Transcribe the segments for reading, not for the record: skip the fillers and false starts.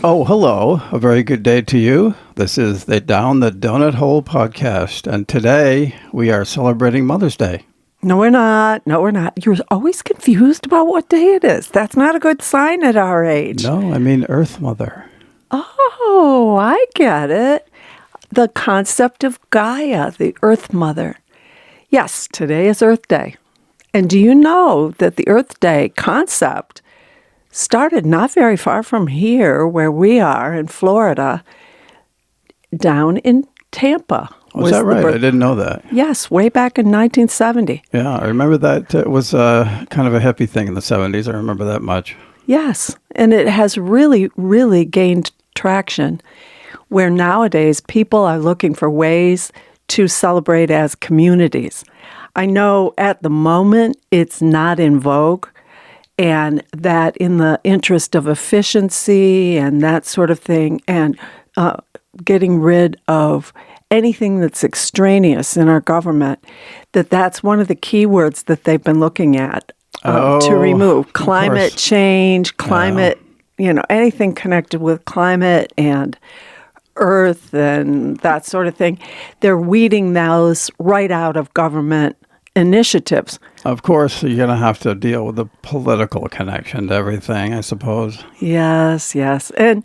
Oh, hello. A very good day to you. This is the Down the Donut Hole podcast, and today we are celebrating Mother's Day. No, we're not. No, we're not. You're always confused about what day it is. That's not a good sign at our age. No, I mean Earth Mother. Oh, I get it. The concept of Gaia, the Earth Mother. Yes, today is Earth Day. And do you know that the Earth Day concept started not very far from here, where we are in Florida, down in Tampa? Was that right? I didn't know that. Yes, way back in 1970. Yeah, I remember that. It was kind of a hippie thing in the 70s. I remember that much. Yes, and it has really, really gained traction, where nowadays people are looking for ways to celebrate as communities. I know at the moment it's not in vogue, and that in the interest of efficiency and that sort of thing, and getting rid of anything that's extraneous in our government, that's one of the key words that they've been looking at to remove. Climate change, climate, anything connected with climate and earth and that sort of thing. They're weeding those right out of government initiatives. Of course, you're going to have to deal with the political connection to everything, I suppose. Yes. And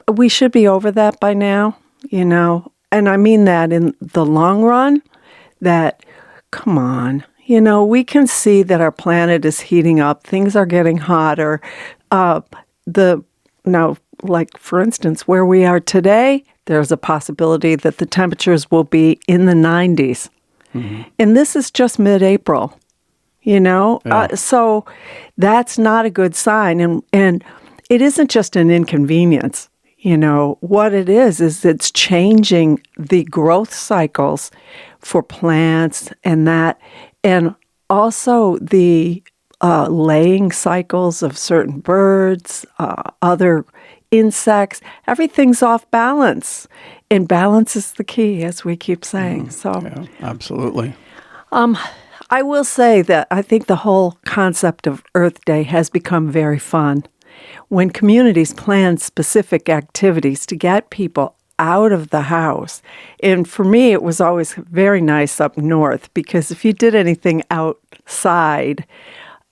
we should be over that by now, And I mean that in the long run, that, come on, we can see that our planet is heating up. Things are getting hotter. Like, for instance, where we are today, there's a possibility that the temperatures will be in the 90s. Mm-hmm. And this is just mid-April, Yeah. So that's not a good sign. And it isn't just an inconvenience. What it is it's changing the growth cycles for plants and also the laying cycles of certain birds, other insects. Everything's off balance, and balance is the key, as we keep saying. Yeah, absolutely. I will say that I think the whole concept of Earth Day has become very fun. When communities plan specific activities to get people out of the house. And for me, it was always very nice up north, because if you did anything outside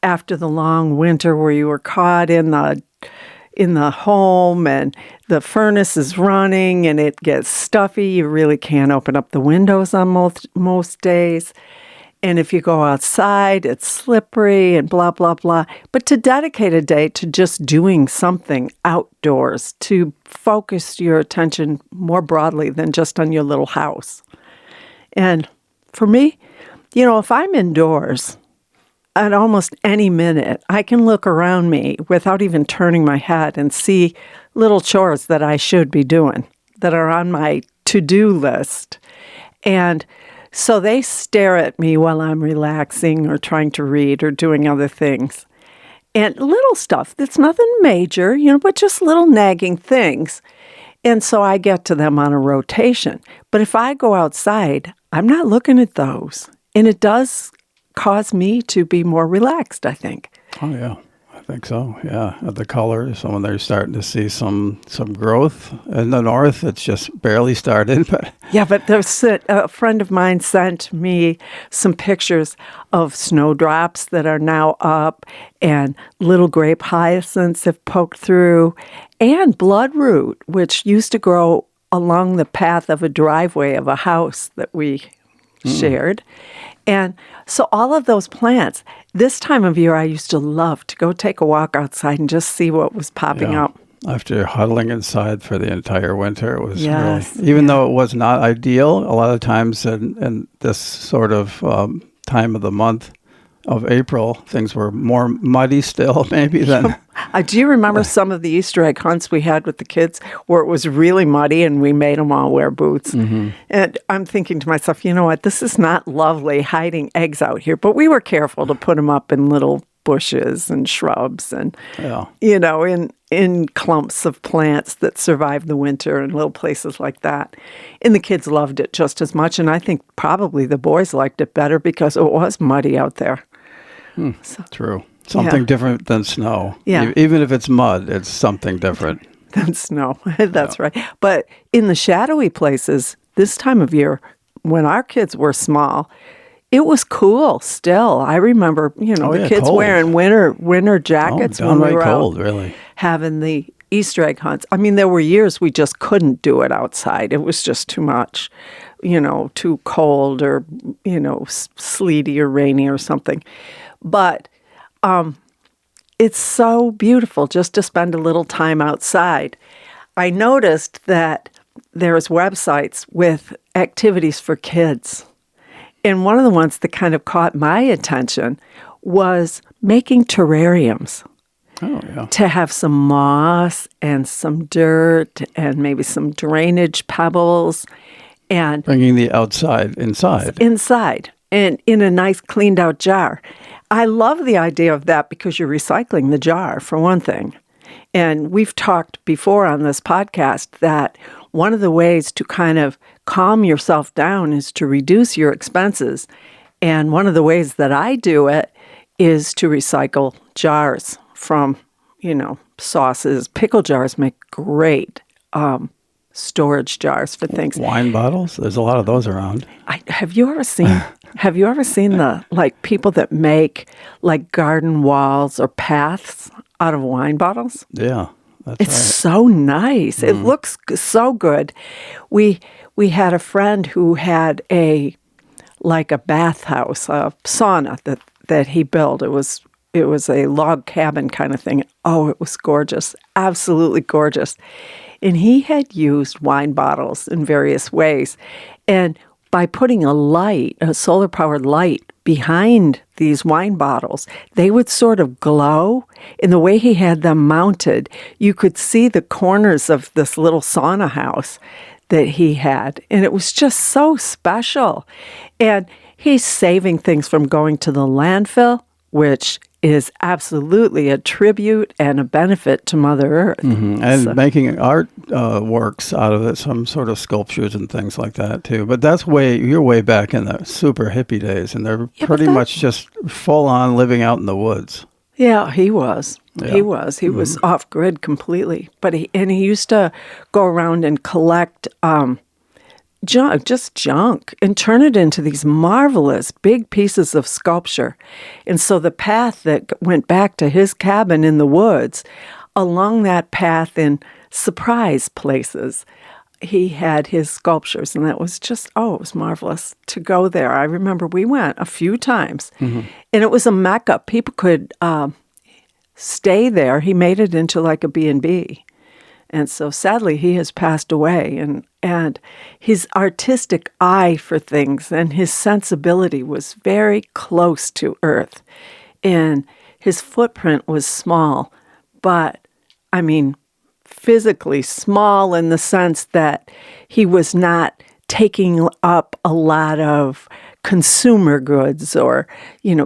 after the long winter where you were caught in the home and the furnace is running and it gets stuffy, you really can't open up the windows on most days. And if you go outside, it's slippery and blah, blah, blah. But to dedicate a day to just doing something outdoors, to focus your attention more broadly than just on your little house. And for me, if I'm indoors, at almost any minute, I can look around me without even turning my head and see little chores that I should be doing, that are on my to-do list. And so they stare at me while I'm relaxing or trying to read or doing other things. And little stuff that's nothing major, but just little nagging things. And so I get to them on a rotation. But if I go outside, I'm not looking at those. And it does cause me to be more relaxed, I think. Oh, yeah. I think so, yeah. The colors, when they're starting to see some growth. In the north, it's just barely started. But there's a friend of mine sent me some pictures of snowdrops that are now up, and little grape hyacinths have poked through, and bloodroot, which used to grow along the path of a driveway of a house that we shared. And so all of those plants, this time of year, I used to love to go take a walk outside and just see what was popping up. After huddling inside for the entire winter, it was really, even though it was not ideal, a lot of times in this sort of time of the month of April, things were more muddy still maybe than... Do you remember some of the Easter egg hunts we had with the kids where it was really muddy and we made them all wear boots? Mm-hmm. And I'm thinking to myself, you know what, this is not lovely hiding eggs out here. But we were careful to put them up in little bushes and shrubs and, in clumps of plants that survived the winter and little places like that. And the kids loved it just as much. And I think probably the boys liked it better because it was muddy out there. True. Something different than snow. Yeah. Even if it's mud, it's something different. than snow. That's right. But in the shadowy places, this time of year, when our kids were small, it was cool still. I remember, the kids cold. wearing winter jackets when we were cold, out really. having the Easter egg hunts. I mean, there were years we just couldn't do it outside. It was just too much, too cold or, sleety or rainy or something. But it's so beautiful just to spend a little time outside. I noticed that there's websites with activities for kids. And one of the ones that kind of caught my attention was making terrariums. Oh, yeah. To have some moss and some dirt and maybe some drainage pebbles and Bringing the outside inside. Inside and in a nice cleaned out jar. I love the idea of that because you're recycling the jar, for one thing. And we've talked before on this podcast that one of the ways to kind of calm yourself down is to reduce your expenses. And one of the ways that I do it is to recycle jars from, sauces. Pickle jars make great storage jars for things. Wine bottles? There's a lot of those around. Have you ever seen the people that make like garden walls or paths out of wine bottles? Yeah, that's It's right. so nice. It looks so good. We had a friend who had a bathhouse, a sauna that he built. It was a log cabin kind of thing. Oh, it was gorgeous. Absolutely gorgeous. And he had used wine bottles in various ways. And by putting a solar-powered light behind these wine bottles, they would sort of glow. In the way he had them mounted, you could see the corners of this little sauna house that he had. And it was just so special. And he's saving things from going to the landfill, which is absolutely a tribute and a benefit to Mother Earth. Mm-hmm. And making art works out of it, some sort of sculptures and things like that too. But you're way back in the super hippie days, and they're pretty much just full on living out in the woods. Yeah, he was. Yeah. He was. He was off grid completely. But he used to go around and collect junk, and turn it into these marvelous big pieces of sculpture. And so the path that went back to his cabin in the woods, along that path in surprise places, he had his sculptures. And that was just, it was marvelous to go there. I remember we went a few times, and it was a mecca. People could stay there. He made it into like a B&B. And so sadly, he has passed away, and his artistic eye for things and his sensibility was very close to earth. And his footprint was small, but, I mean, physically small in the sense that he was not taking up a lot of consumer goods or,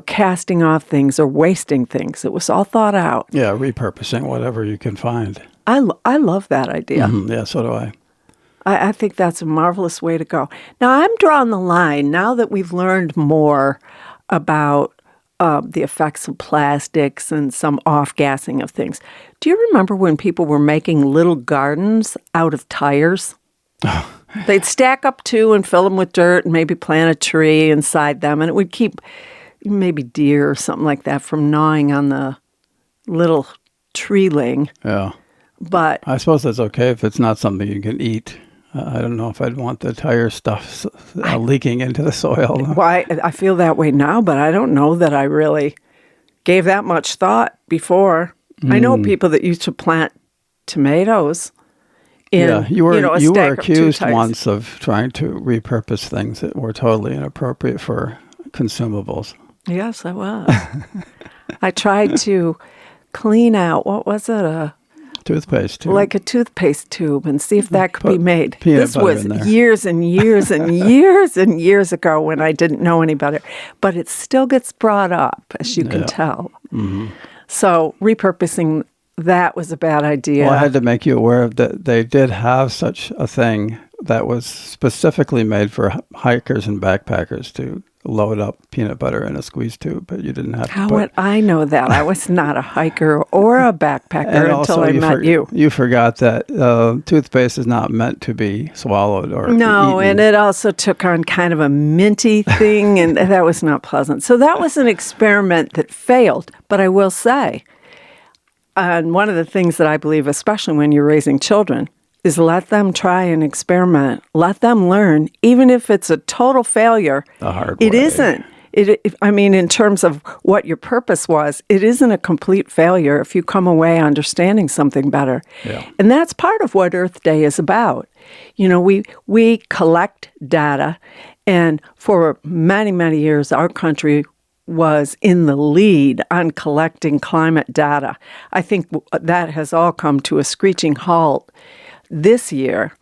casting off things or wasting things. It was all thought out. Yeah, repurposing whatever you can find. I love that idea. Mm-hmm. Yeah, so do I. I think that's a marvelous way to go. Now, I'm drawing the line now that we've learned more about the effects of plastics and some off-gassing of things. Do you remember when people were making little gardens out of tires? They'd stack up two and fill them with dirt and maybe plant a tree inside them, and it would keep maybe deer or something like that from gnawing on the little treeling. Yeah. But I suppose that's okay if it's not something you can eat. I don't know if I'd want the tire stuff leaking into the soil. Well, I feel that way now, but I don't know that I really gave that much thought before. I know people that used to plant tomatoes in, you were stack of two accused tires. once of trying to repurpose things that were totally inappropriate for consumables. Yes, I was. I tried to clean out, what was it, Toothpaste too. like a toothpaste tube, and see if that could be made. peanut This butter was in there. years and years and years and years ago when I didn't know any better. But it still gets brought up, as you can tell. Mm-hmm. So repurposing that was a bad idea. Well, I had to make you aware of that. They did have such a thing that was specifically made for hikers and backpackers to load up peanut butter in a squeeze tube, but you didn't have to. How would I know that? I was not a hiker or a backpacker until I met you. You forgot that toothpaste is not meant to be swallowed or No, eaten. and it also took on kind of a minty thing, and that was not pleasant. So that was an experiment that failed. But I will say, and one of the things that I believe, especially when you're raising children, is let them try and experiment. Let them learn, even if it's a total failure. The hard It way. isn't. I mean, in terms of what your purpose was, it isn't a complete failure if you come away understanding something better. Yeah. And that's part of what Earth Day is about. You know, we collect data, and for many, many years, our country was in the lead on collecting climate data. I think that has all come to a screeching halt this year,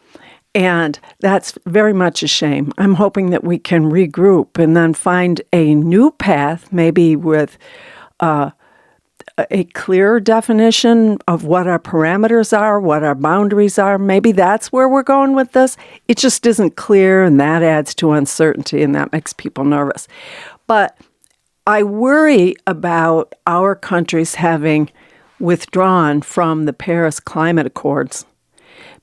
and that's very much a shame. I'm hoping that we can regroup and then find a new path, maybe with a clearer definition of what our parameters are, what our boundaries are. Maybe that's where we're going with this. It just isn't clear, and that adds to uncertainty, and that makes people nervous. But I worry about our countries having withdrawn from the Paris Climate Accords,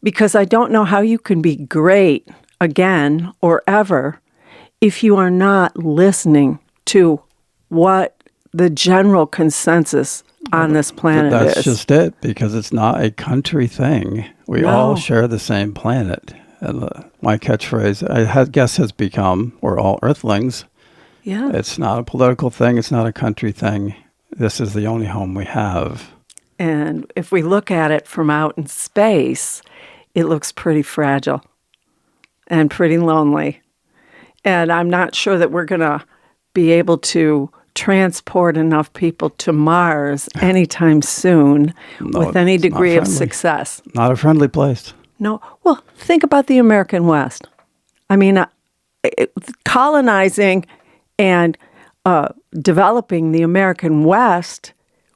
because I don't know how you can be great again or ever if you are not listening to what the general consensus on this planet is. That's just it, because it's not a country thing. We all share the same planet. And my catchphrase, I guess, has become, we're all Earthlings. Yeah. It's not a political thing. It's not a country thing. This is the only home we have. And if we look at it from out in space, it looks pretty fragile and pretty lonely. And I'm not sure that we're going to be able to transport enough people to Mars anytime soon with any degree of success. Not a friendly place. No. Well, think about the American West. I mean, colonizing and developing the American West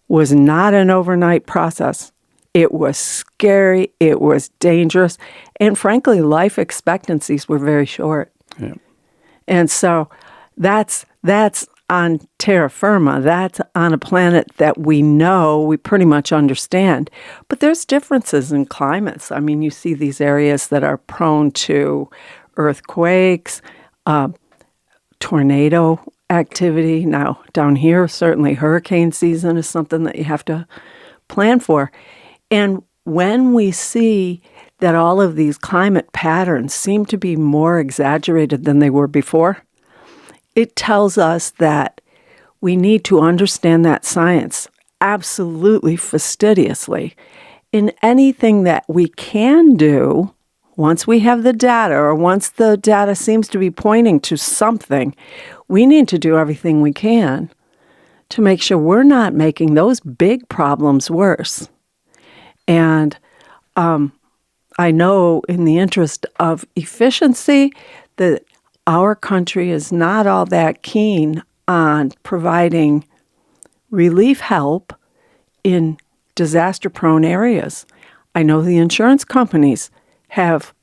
was not an overnight process. It was scary, it was dangerous, and frankly, life expectancies were very short. Yeah. And so that's on terra firma. That's on a planet that we know, we pretty much understand. But there's differences in climates. I mean, you see these areas that are prone to earthquakes, tornado activity. Now, down here, certainly hurricane season is something that you have to plan for. And when we see that all of these climate patterns seem to be more exaggerated than they were before, it tells us that we need to understand that science absolutely fastidiously. In anything that we can do, once we have the data, or once the data seems to be pointing to something, we need to do everything we can to make sure we're not making those big problems worse. And I know in the interest of efficiency that our country is not all that keen on providing relief help in disaster-prone areas. I know the insurance companies have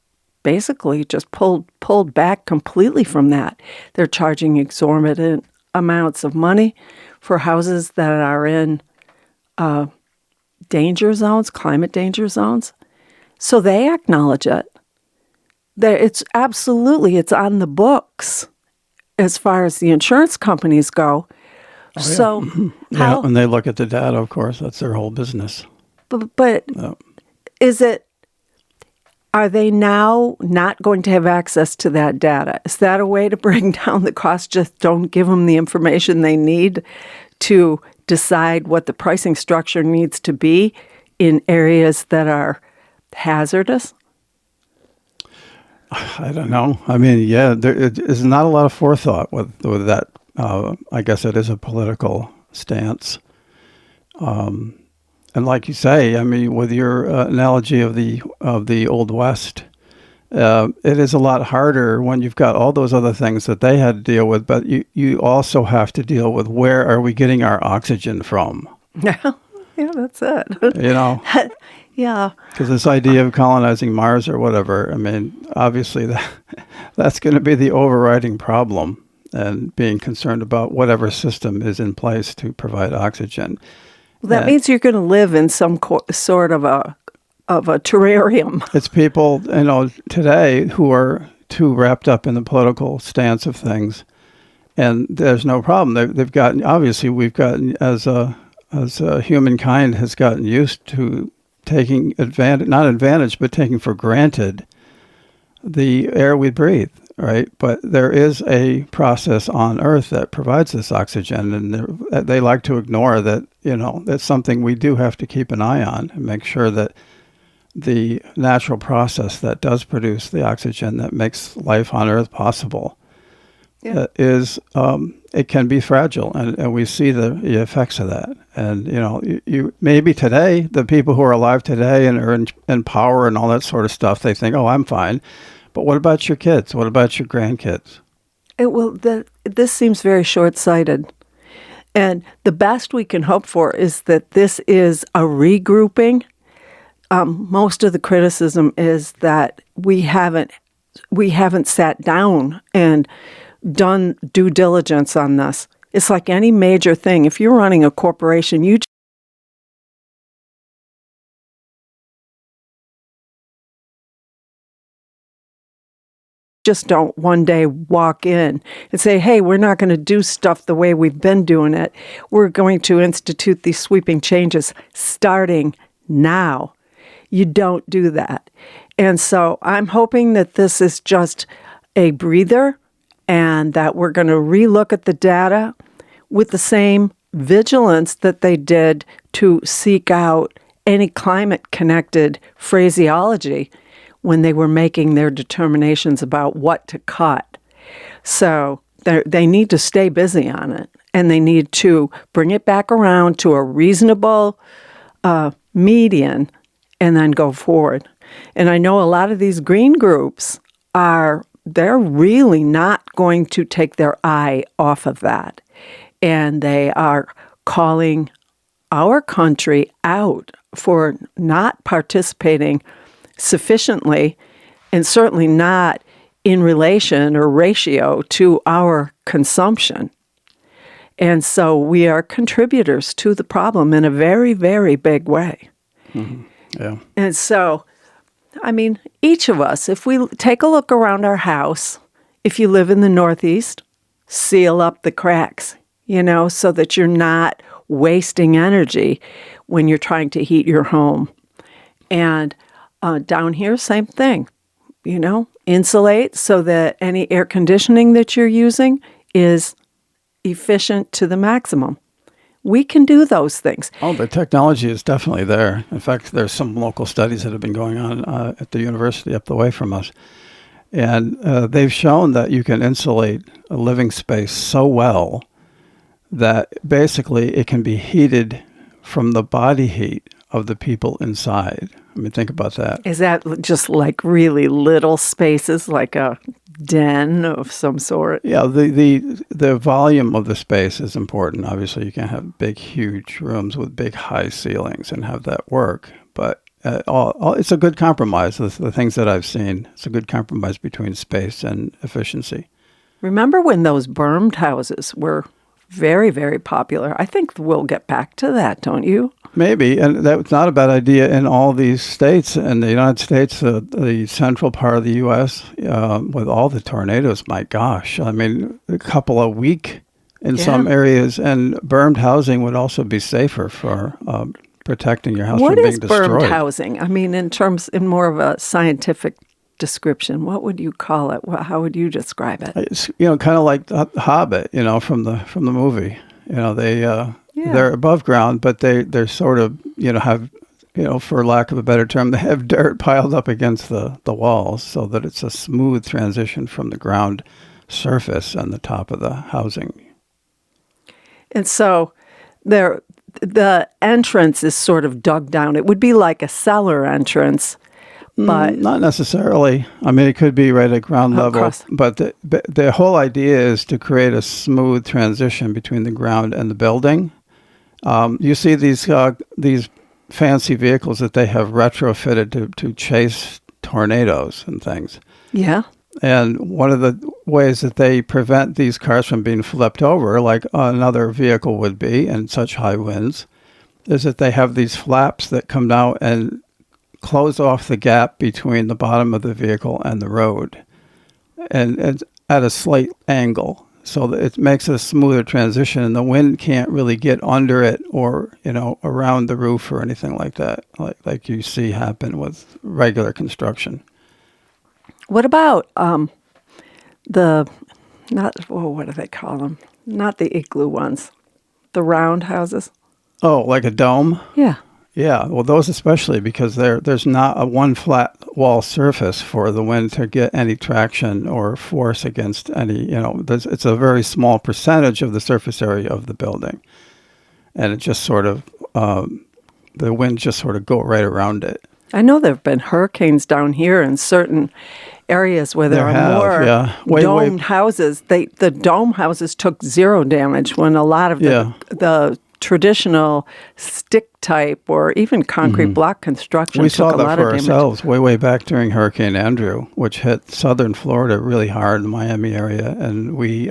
basically just pulled back completely from that. They're charging exorbitant amounts of money for houses that are in danger zones, climate danger zones. So they acknowledge it. It's on the books as far as the insurance companies go. Oh, yeah. So yeah, when they look at the data, of course, that's their whole business. But are they now not going to have access to that data? Is that a way to bring down the cost? Just don't give them the information they need to decide what the pricing structure needs to be in areas that are hazardous? I don't know. I mean, yeah, there is not a lot of forethought with that. I guess it is a political stance. And like you say, I mean, with your analogy of the Old West, it is a lot harder when you've got all those other things that they had to deal with, but you also have to deal with where are we getting our oxygen from? Yeah, that's it. You know? Yeah. Because this idea of colonizing Mars or whatever, I mean, obviously that's going to be the overriding problem. and being concerned about whatever system is in place to provide oxygen. Well, that means you're going to live in some sort of a terrarium. It's people, today who are too wrapped up in the political stance of things, and there's no problem. They've gotten, obviously, we've gotten as humankind has gotten used to taking taking for granted the air we breathe, right? But there is a process on Earth that provides this oxygen, and they like to ignore that, that's something we do have to keep an eye on and make sure that the natural process that does produce the oxygen that makes life on Earth possible it can be fragile, and we see the effects of that. And you maybe today, the people who are alive today and are in power and all that sort of stuff, they think, "Oh, I'm fine." But what about your kids? What about your grandkids? This seems very short-sighted. And the best we can hope for is that this is a regrouping. Most of the criticism is that we haven't sat down and done due diligence on this. It's like any major thing. If you're running a corporation, you just don't one day walk in and say, hey, we're not going to do stuff the way we've been doing it. We're going to institute these sweeping changes starting now. You don't do that. And so I'm hoping that this is just a breather and that we're going to relook at the data with the same vigilance that they did to seek out any climate-connected phraseology when they were making their determinations about what to cut. So they need to stay busy on it, and they need to bring it back around to a reasonable median and then go forward. And I know a lot of these green groups they're really not going to take their eye off of that. And they are calling our country out for not participating sufficiently, and certainly not in relation or ratio to our consumption. And so we are contributors to the problem in a very, very big way. Mm-hmm. Yeah. And so, I mean, each of us, if we take a look around our house, if you live in the Northeast, seal up the cracks, so that you're not wasting energy when you're trying to heat your home. And down here, same thing, insulate so that any air conditioning that you're using is efficient to the maximum. We can do those things. Oh, the technology is definitely there. In fact, there's some local studies that have been going on at the university up the way from us. And they've shown that you can insulate a living space so well that basically it can be heated from the body heat of the people inside. I mean, think about that. Is that just like really little spaces, like a den of some sort? Yeah, the volume of the space is important. Obviously, you can't have big, huge rooms with big, high ceilings and have that work. But it's a good compromise. The things that I've seen, it's a good compromise between space and efficiency. Remember when those bermed houses were very, very popular? I think we'll get back to that, don't you? Maybe, and that's not a bad idea in all these states. In the United States, the central part of the U.S., with all the tornadoes, my gosh, I mean, a couple a week in some areas, and bermed housing would also be safer for protecting your house from being destroyed. What is bermed housing? I mean, in more of a scientific description, what would you call it? How would you describe it? It's, kind of like the Hobbit, from the movie. They're above ground, but they're sort of, have, for lack of a better term, they have dirt piled up against the walls so that it's a smooth transition from the ground surface and the top of the housing. And so the entrance is sort of dug down. It would be like a cellar entrance, but not necessarily. I mean, it could be right at ground level, but the whole idea is to create a smooth transition between the ground and the building. You see these fancy vehicles that they have retrofitted to chase tornadoes and things. Yeah. And one of the ways that they prevent these cars from being flipped over, like another vehicle would be in such high winds, is that they have these flaps that come down and close off the gap between the bottom of the vehicle and the road. And it's at a slight angle, so that it makes a smoother transition, and the wind can't really get under it or, around the roof or anything like that, like you see happen with regular construction. What about what do they call them? Not the igloo ones, the round houses. Oh, like a dome? Yeah. Yeah, well, those especially, because there's not a one flat wall surface for the wind to get any traction or force against any, it's a very small percentage of the surface area of the building. And it just sort of, the wind just sort of go right around it. I know there have been hurricanes down here in certain areas where there are more domed houses. The dome houses took zero damage when a lot of the traditional stick type or even concrete block construction we took saw a that lot for of damage. Ourselves way back during Hurricane Andrew, which hit southern Florida really hard, the Miami area, and we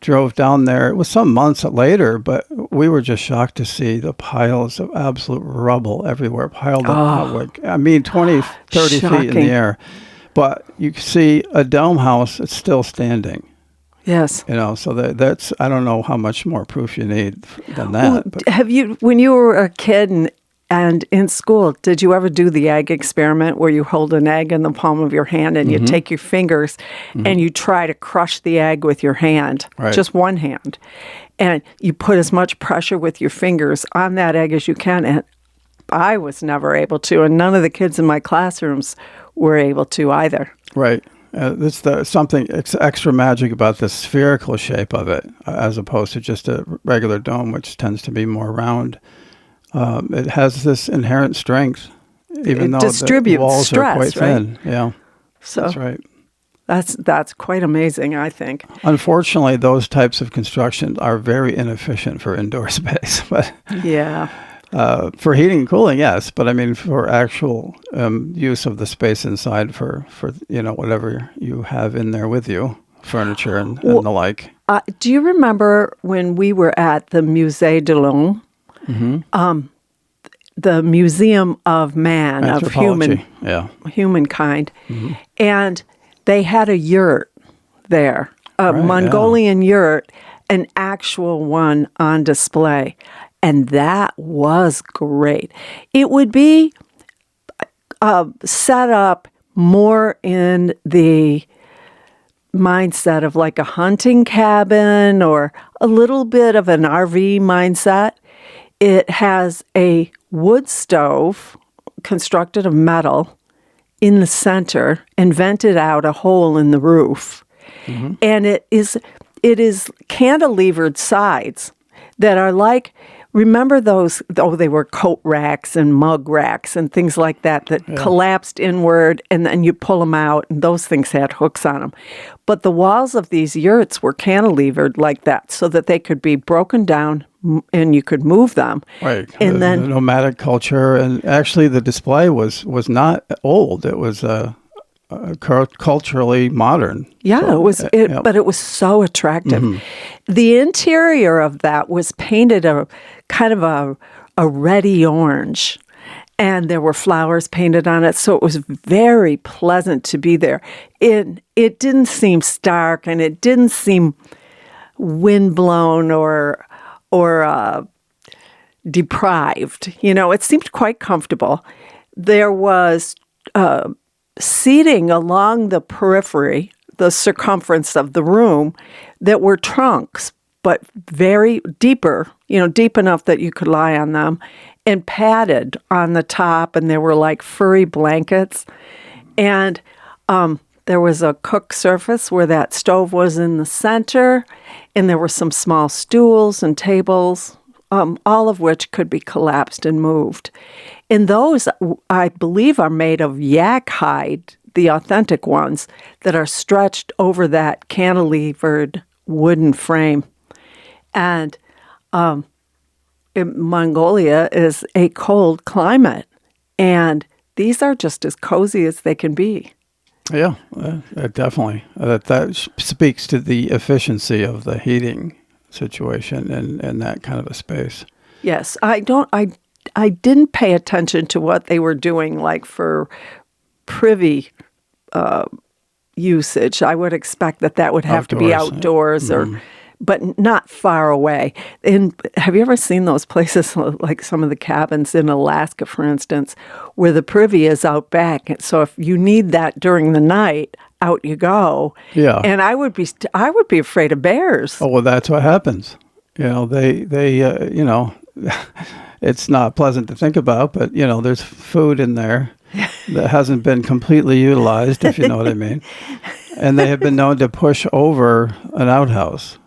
drove down there. It was some months later, but we were just shocked to see the piles of absolute rubble everywhere, piled up, 20, 30 feet in the air. But you see a dome house, it's still standing. Yes. So that's, I don't know how much more proof you need than that. Well, have you, when you were a kid and in school, did you ever do the egg experiment where you hold an egg in the palm of your hand and you take your fingers and you try to crush the egg with your hand, just one hand, and you put as much pressure with your fingers on that egg as you can? And I was never able to, and none of the kids in my classrooms were able to either. Right. It's something extra magic about the spherical shape of it, as opposed to just a regular dome, which tends to be more round. It has this inherent strength, even though the walls stress, are quite thin. Right? Yeah, so that's right. That's quite amazing, I think. Unfortunately, those types of constructions are very inefficient for indoor space. But yeah. For heating and cooling, yes, but I mean for actual use of the space inside for whatever you have in there with you, furniture and the like. Do you remember when we were at the Musée de l'Homme, the Museum of Man, of humankind, and they had a yurt there, a Mongolian yurt, an actual one on display. And that was great. It would be set up more in the mindset of like a hunting cabin or a little bit of an RV mindset. It has a wood stove constructed of metal in the center and vented out a hole in the roof. And it is cantilevered sides that are like, remember those, they were coat racks and mug racks and things like that collapsed inward, and then you pull them out, and those things had hooks on them. But the walls of these yurts were cantilevered like that so that they could be broken down and you could move them. Right. And the nomadic culture, and actually the display was not old. It was culturally modern. Yeah, so, but it was so attractive. The interior of that was painted a kind of a reddy orange, and there were flowers painted on it, so it was very pleasant to be there. It didn't seem stark, and it didn't seem windblown or deprived. It seemed quite comfortable. There was seating along the periphery, the circumference of the room, that were trunks, but very deeper, deep enough that you could lie on them, and padded on the top, and there were like furry blankets. And there was a cook surface where that stove was in the center, and there were some small stools and tables, all of which could be collapsed and moved. And those, I believe, are made of yak hide, the authentic ones, that are stretched over that cantilevered wooden frame. And Mongolia is a cold climate, and these are just as cozy as they can be. Yeah, definitely. That speaks to the efficiency of the heating situation in that kind of a space. Yes, I didn't pay attention to what they were doing, like for privy usage. I would expect that would have to be outdoors but not far away. And have you ever seen those places, like some of the cabins in Alaska, for instance, where the privy is out back? So if you need that during the night, out you go. Yeah. And I would be afraid of bears. Oh, well, that's what happens. They it's not pleasant to think about, but, there's food in there that hasn't been completely utilized, if you know what I mean. And they have been known to push over an outhouse.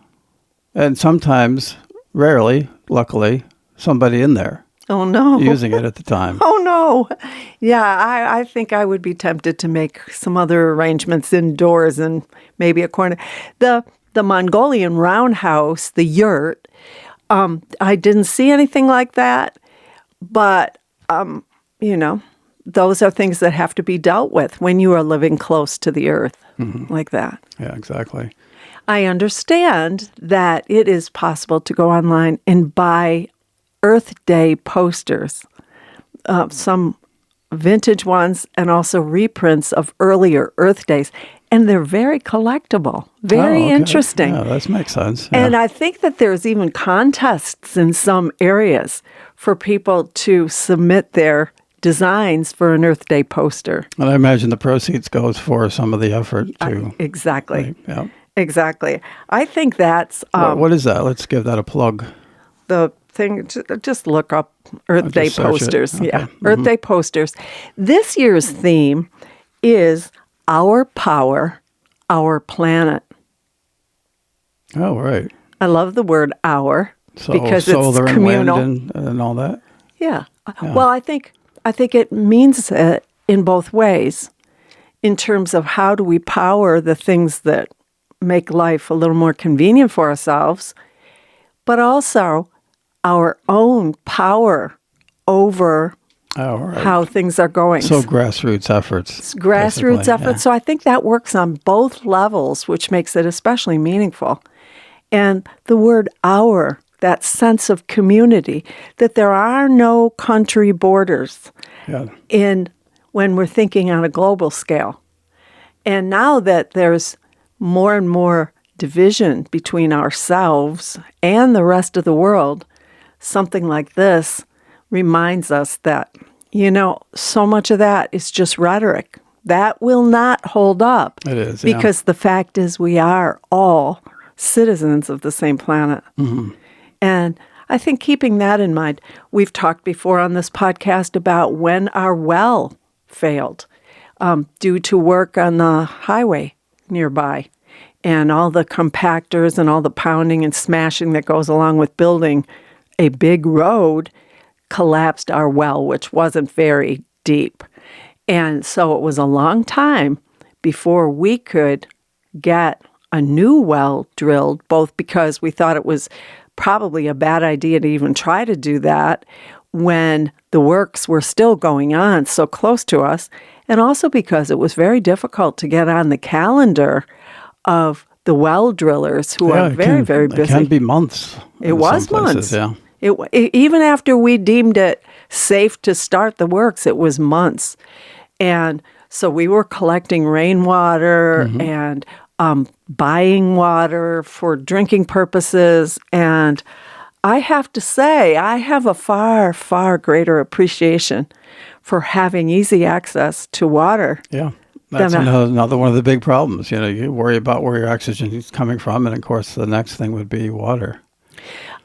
And sometimes, rarely, luckily, somebody in there. Oh, no. Using it at the time. Oh, no. Yeah, I think I would be tempted to make some other arrangements indoors and maybe a corner. The Mongolian roundhouse, the yurt, I didn't see anything like that. But, those are things that have to be dealt with when you are living close to the earth like that. Yeah, exactly. I understand that it is possible to go online and buy Earth Day posters, some vintage ones and also reprints of earlier Earth Days. And they're very collectible, very interesting. Yeah, that makes sense. Yeah. And I think that there's even contests in some areas for people to submit their designs for an Earth Day poster. And I imagine the proceeds goes for some of the effort too. Exactly. Yeah. Exactly. I think that's... what is that? Let's give that a plug. The thing, just look up Earth Day posters. Okay. Yeah, Earth Day posters. This year's theme is Our Power, Our Planet. Oh, right. I love the word our because solar it's communal. And wind and all that? Yeah. Well, I think it means it in both ways in terms of how do we power the things that make life a little more convenient for ourselves, but also our own power over how things are going. So grassroots efforts. It's grassroots efforts. Yeah. So I think that works on both levels, which makes it especially meaningful. And the word our, that sense of community, that there are no country borders when we're thinking on a global scale. And now that there's more and more division between ourselves and the rest of the world, something like this reminds us that, so much of that is just rhetoric. That will not hold up. It is, because the fact is we are all citizens of the same planet. Mm-hmm. And I think keeping that in mind, we've talked before on this podcast about when our well failed due to work on the highway nearby and all the compactors and all the pounding and smashing that goes along with building a big road collapsed our well, which wasn't very deep. And so it was a long time before we could get a new well drilled, both because we thought it was probably a bad idea to even try to do that when the works were still going on so close to us, and also because it was very difficult to get on the calendar of the well drillers who are very, very busy. It can be months. It was months. Yeah. Even after we deemed it safe to start the works, it was months. And so we were collecting rainwater and buying water for drinking purposes. And I have to say, I have a far, far greater appreciation for having easy access to water. Yeah. That's another one of the big problems. You worry about where your oxygen is coming from. And of course, the next thing would be water.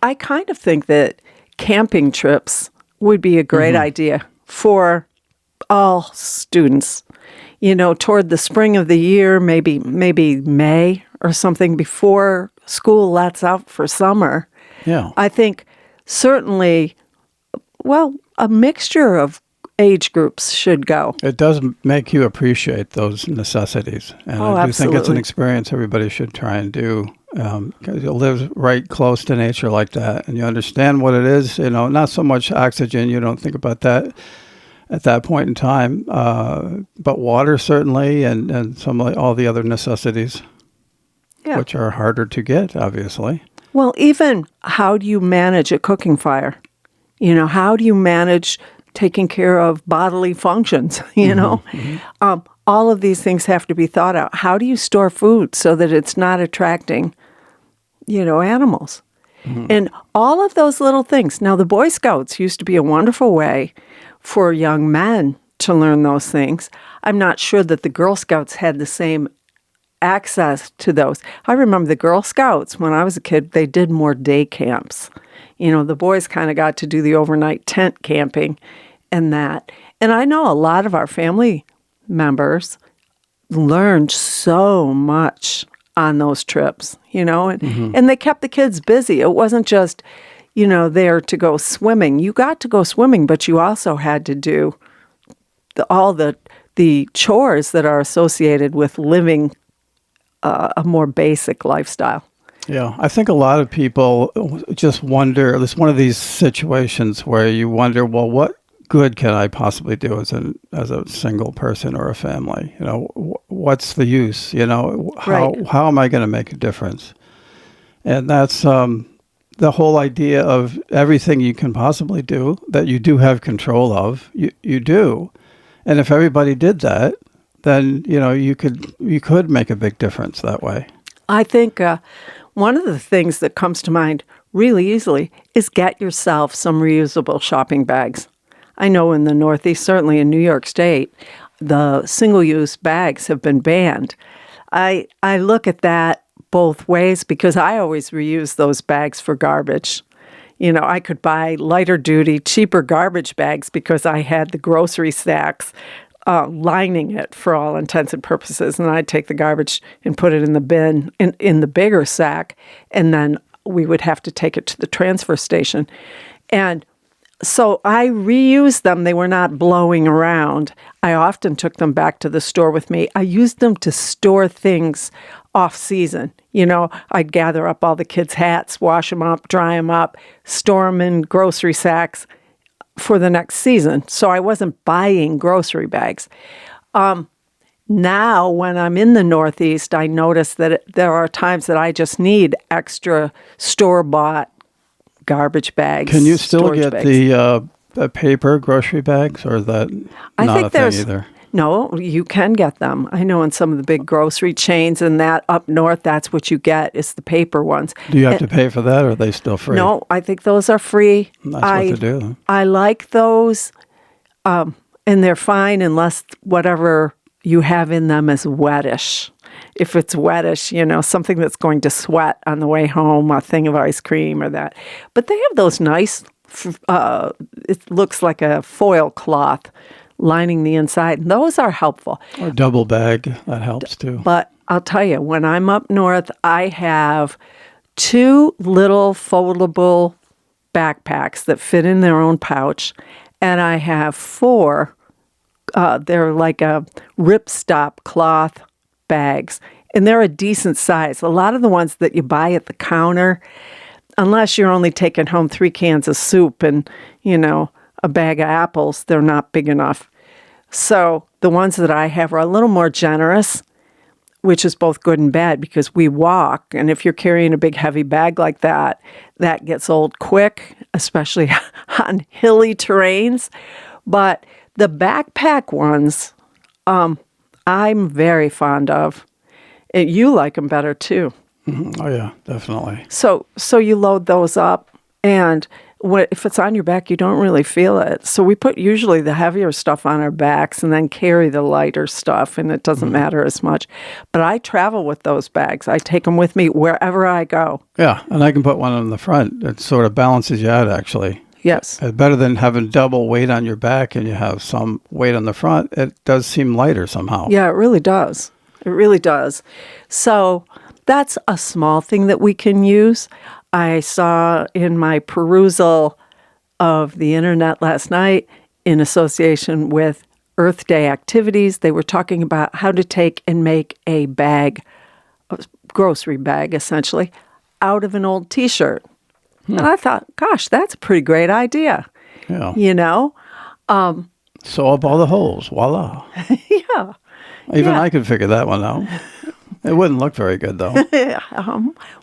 I kind of think that camping trips would be a great idea for all students. Toward the spring of the year, maybe May or something before school lets out for summer. Yeah. I think certainly, a mixture of age groups should go. It does make you appreciate those necessities. And I do think it's an experience everybody should try and do. Because you live right close to nature like that, and you understand what it is. Not so much oxygen, you don't think about that at that point in time. But water certainly, and all the other necessities, which are harder to get, obviously. Well, even how do you manage a cooking fire? You know, how do you manage taking care of bodily functions? You know, all of these things have to be thought out. How do you store food so that it's not attracting, animals? And all of those little things. Now, the Boy Scouts used to be a wonderful way for young men to learn those things. I'm not sure that the Girl Scouts had the same access to those. I remember the Girl Scouts, when I was a kid, they did more day camps. The boys kind of got to do the overnight tent camping and that. And I know a lot of our family members learned so much on those trips, and they kept the kids busy. It wasn't just, there to go swimming. You got to go swimming, but you also had to do all the chores that are associated with living a more basic lifestyle. Yeah, I think a lot of people just wonder, it's one of these situations where you wonder, well, what good can I possibly do as a single person or a family? What's the use? How am I going to make a difference? And that's the whole idea of everything you can possibly do that you do have control of, you do. And if everybody did that, then you could make a big difference that way. I think one of the things that comes to mind really easily is get yourself some reusable shopping bags. I know in the Northeast, certainly in New York State, the single-use bags have been banned. I look at that both ways because I always reuse those bags for garbage. I could buy lighter-duty, cheaper garbage bags because I had the grocery sacks lining it for all intents and purposes, and I'd take the garbage and put it in the bin in the bigger sack, and then we would have to take it to the transfer station. And so I reused them. They were not blowing around. I often took them back to the store with me. I used them to store things off season. I'd gather up all the kids' hats, wash them up, dry them up, store them in grocery sacks for the next season. So I wasn't buying grocery bags. Now, when I'm in the Northeast, I notice that there are times that I just need extra store-bought garbage bags. Can you still get the paper grocery bags, or is that not a thing either? No, you can get them. I know in some of the big grocery chains and that up north, that's what you get is the paper ones. Do you have to pay for that, or are they still free? No, I think those are free. That's what to do. I like those, and they're fine unless whatever you have in them is wettish. If it's wettish, something that's going to sweat on the way home, a thing of ice cream or that. But they have those nice, it looks like a foil cloth lining the inside. And those are helpful. Or double bag, that helps too. But I'll tell you, when I'm up north, I have 2 little foldable backpacks that fit in their own pouch. And I have 4, they're like a ripstop cloth bags, and they're a decent size. A lot of the ones that you buy at the counter, unless you're only taking home 3 cans of soup and, a bag of apples, they're not big enough. So the ones that I have are a little more generous, which is both good and bad because we walk, and if you're carrying a big heavy bag like that, that gets old quick, especially on hilly terrains. But the backpack ones, I'm very fond of. You like them better too. Mm-hmm. Oh yeah, definitely. So you load those up, and if it's on your back, you don't really feel it. So we put usually the heavier stuff on our backs and then carry the lighter stuff, and it doesn't matter as much. But I travel with those bags. I take them with me wherever I go. Yeah, and I can put one on the front. It sort of balances you out, actually. Yes. Better than having double weight on your back and you have some weight on the front. It does seem lighter somehow. Yeah, it really does. It really does. So that's a small thing that we can use. I saw in my perusal of the internet last night, in association with Earth Day activities, they were talking about how to take and make a bag, a grocery bag essentially, out of an old T-shirt. And I thought, gosh, that's a pretty great idea. Yeah. Sew up all the holes. Voila. Yeah. Even I could figure that one out. It wouldn't look very good, though.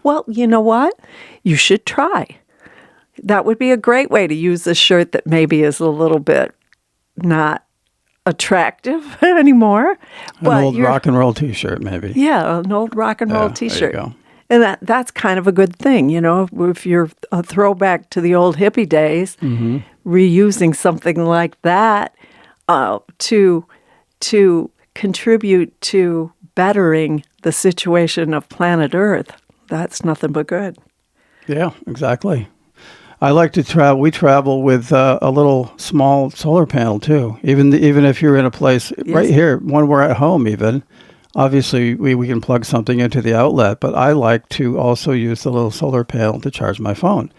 Well, you know what? You should try. That would be a great way to use a shirt that maybe is a little bit not attractive anymore. An old rock and roll T-shirt, maybe. Yeah, an old rock and roll T-shirt. There you go. And that's kind of a good thing, you know, if you're a throwback to the old hippie days, reusing something like that to contribute to bettering the situation of planet Earth, that's nothing but good. Yeah, exactly. I like to travel. We travel with a little small solar panel too. Even if you're in a place right here, when we're at home, even obviously we can plug something into the outlet. But I like to also use the little solar panel to charge my phone.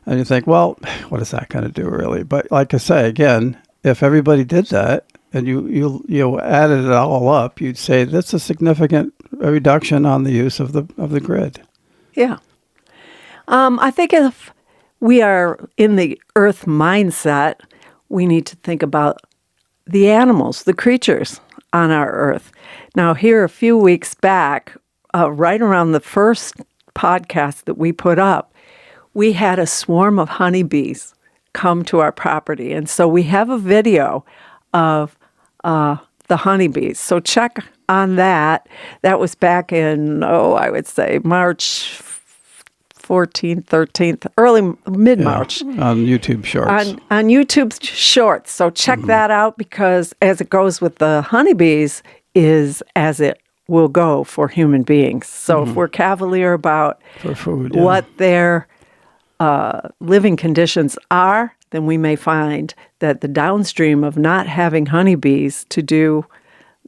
And you think, well, what is that going to do really? But like I say again, if everybody did that and you added it all up, you'd say that's a significant reduction on the use of the grid. Yeah, I think if we are in the Earth mindset, we need to think about the animals, the creatures on our Earth. Now, here a few weeks back, right around the first podcast that we put up, we had a swarm of honeybees come to our property. And so we have a video of the honeybees. So check on that. That was back in, I would say March 14th, 13th, mid-March. Yeah, on YouTube Shorts. On YouTube Shorts. So check that out, because as it goes with the honeybees is as it will go for human beings. So if we're cavalier about for food, what their living conditions are, then we may find that the downstream of not having honeybees to do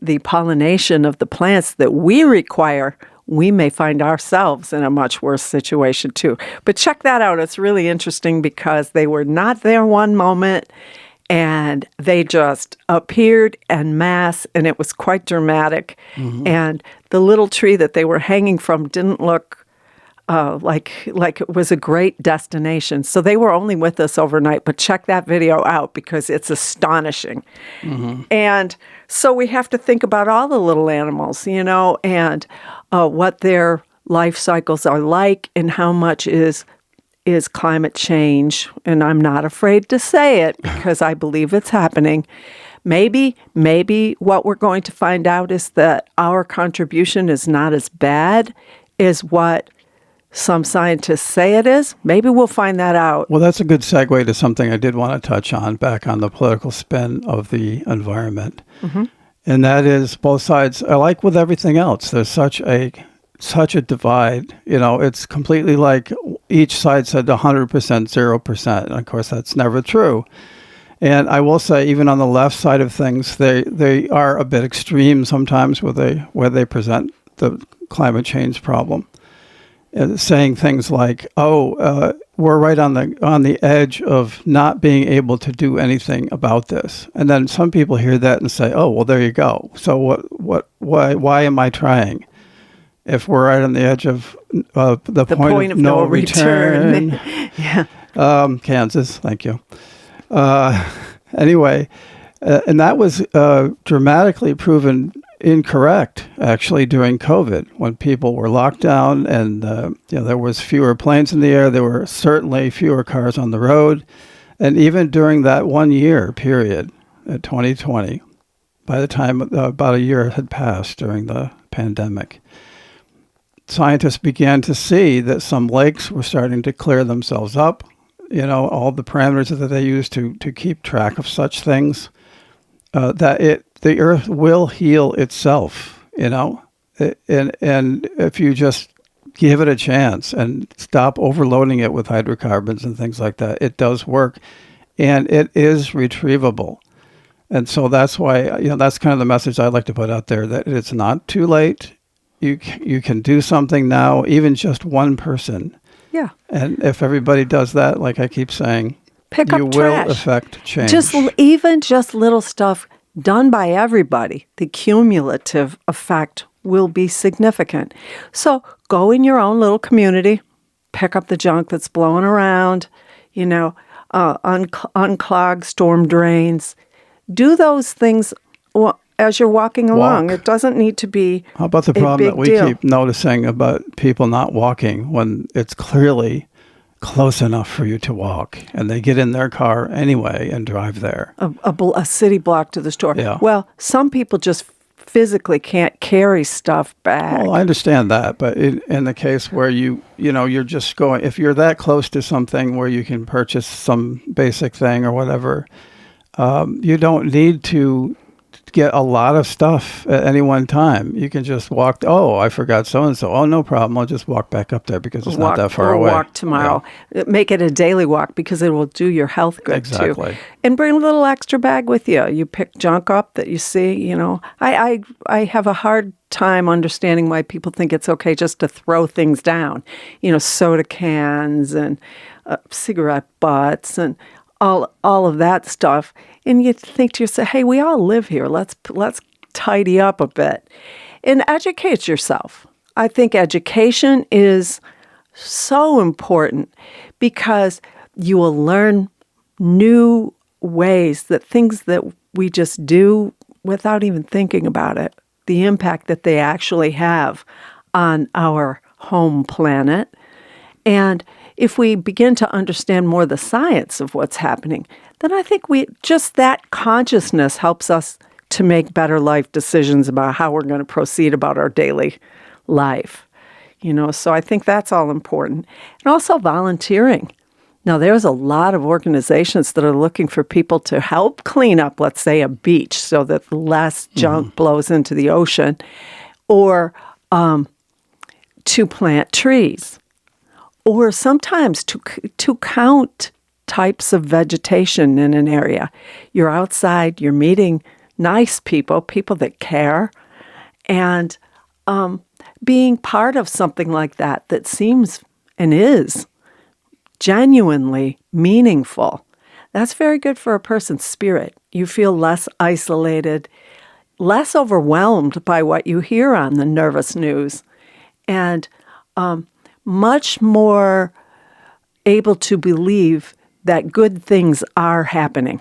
the pollination of the plants that we require, we may find ourselves in a much worse situation too. But check that out. It's really interesting because they were not there one moment and they just appeared en masse, and it was quite dramatic. And the little tree that they were hanging from didn't look like it was a great destination. So they were only with us overnight, but check that video out because it's astonishing. And so we have to think about all the little animals, you know, and what their life cycles are like and how much is climate change. And I'm not afraid to say it because I believe it's happening. Maybe what we're going to find out is that our contribution is not as bad as what some scientists say it is. Maybe we'll find that out. Well, that's a good segue to something I did want to touch on, back on the political spin of the environment. And that is both sides. Like with everything else, there's such a divide. You know, it's completely like each side said 100%, 0%. And of course, that's never true. And I will say, even on the left side of things, they are a bit extreme sometimes where they present the climate change problem. Saying things like, we're right on the edge of not being able to do anything about this. And then some people hear that and say, oh, well, there you go. So why am I trying? If we're right on the edge of the point of no return. Kansas, thank you. Anyway, and that was dramatically proven incorrect, actually, during COVID, when people were locked down and there was fewer planes in the air. There were certainly fewer cars on the road. And even during that 1 year period, 2020, by the time about a year had passed during the pandemic, scientists began to see that some lakes were starting to clear themselves up. You know, all the parameters that they use to keep track of such things, the earth will heal itself, you know, and if you just give it a chance and stop overloading it with hydrocarbons and things like that, it does work, and it is retrievable. And so that's why, you know, that's kind of the message I'd like to put out there, that it's not too late. You can do something now, even just one person. Yeah. And if everybody does that, like I keep saying, you will affect change. Just little stuff done by everybody, the cumulative effect will be significant. So go in your own little community, pick up the junk that's blowing around, you know, unclog storm drains, do those things as you're walking along. Walk. It doesn't need to be How about the problem that we deal. keep noticing about people not walking when it's clearly close enough for you to walk, and they get in their car anyway and drive there? A city block to the store. Yeah. Well, some people just physically can't carry stuff back. Well, I understand that, but in the case where you're just going, if you're that close to something where you can purchase some basic thing or whatever, you don't need to get a lot of stuff at any one time. You can just walk. Oh, I forgot so and so. Oh, no problem. I'll just walk back up there because it's not that far away. Walk tomorrow. Yeah. Make it a daily walk because it will do your health good exactly. too. And bring a little extra bag with you. You pick junk up that you see. I have a hard time understanding why people think it's okay just to throw things down. Soda cans and cigarette butts and all of that stuff. And you think to yourself, hey, we all live here. Let's tidy up a bit and educate yourself. I think education is so important because you will learn new ways, that things that we just do without even thinking about it, the impact that they actually have on our home planet. And if we begin to understand more the science of what's happening, then I think that consciousness helps us to make better life decisions about how we're going to proceed about our daily life. So I think that's all important. And also volunteering. Now, there's a lot of organizations that are looking for people to help clean up, let's say, a beach so that less junk blows into the ocean, or to plant trees. Or sometimes to count types of vegetation in an area. You're outside, you're meeting nice people that care, and being part of something like that seems and is genuinely meaningful. That's very good for a person's spirit. You feel less isolated, less overwhelmed by what you hear on the nervous news, and much more able to believe that good things are happening.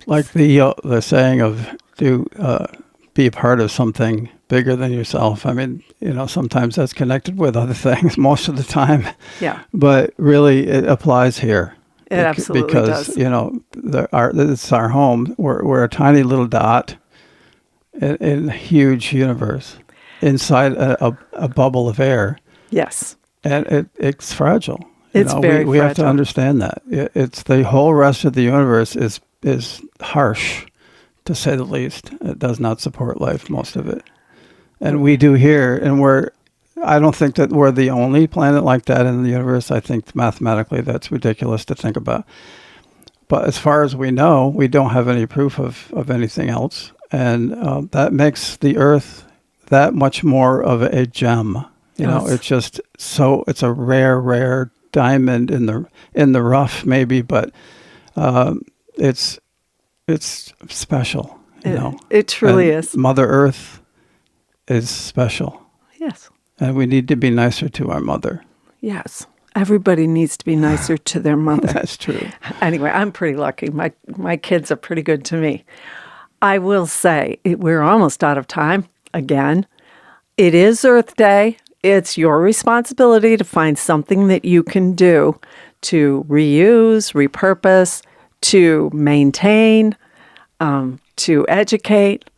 Like the saying of be a part of something bigger than yourself. I mean, sometimes that's connected with other things most of the time. Yeah. But really, it applies here. It absolutely does. Because, it's our home. We're a tiny little dot in a huge universe inside a bubble of air. Yes. And it's fragile. It's very fragile. We have to understand that. It's the whole rest of the universe is harsh, to say the least. It does not support life, most of it. And we do here, and I don't think that we're the only planet like that in the universe. I think mathematically that's ridiculous to think about. But as far as we know, we don't have any proof of anything else. And that makes the Earth that much more of a gem. It's just it's a rare diamond in the rough, maybe, but it's special. It truly is. Mother Earth is special. Yes. And we need to be nicer to our mother. Yes. Everybody needs to be nicer to their mother. That's true. Anyway, I'm pretty lucky. My kids are pretty good to me. I will say, we're almost out of time again. It is Earth Day. It's your responsibility to find something that you can do to reuse, repurpose, to maintain, to educate.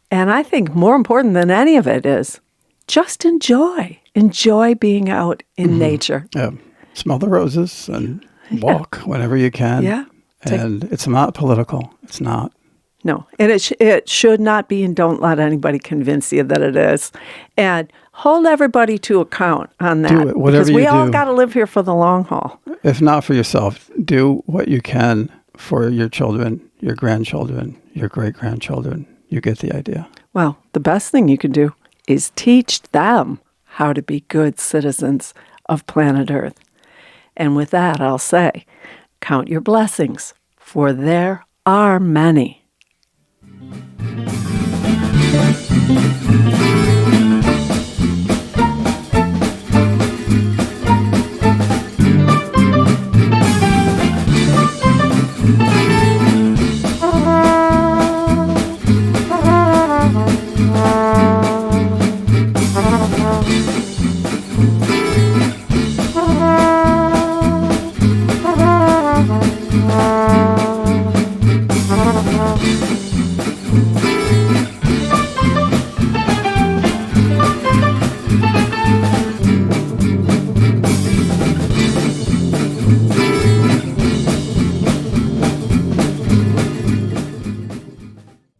And I think more important than any of it is just enjoy. Enjoy being out in nature. Yeah. Smell the roses and walk whenever you can. Yeah. And it's not political. It's not. No. And it should not be, and don't let anybody convince you that it is. And hold everybody to account on that. Do it, whatever you do. Because we all got to live here for the long haul. If not for yourself, do what you can for your children, your grandchildren, your great-grandchildren. You get the idea. Well, the best thing you can do is teach them how to be good citizens of planet Earth. And with that, I'll say, count your blessings, for there are many.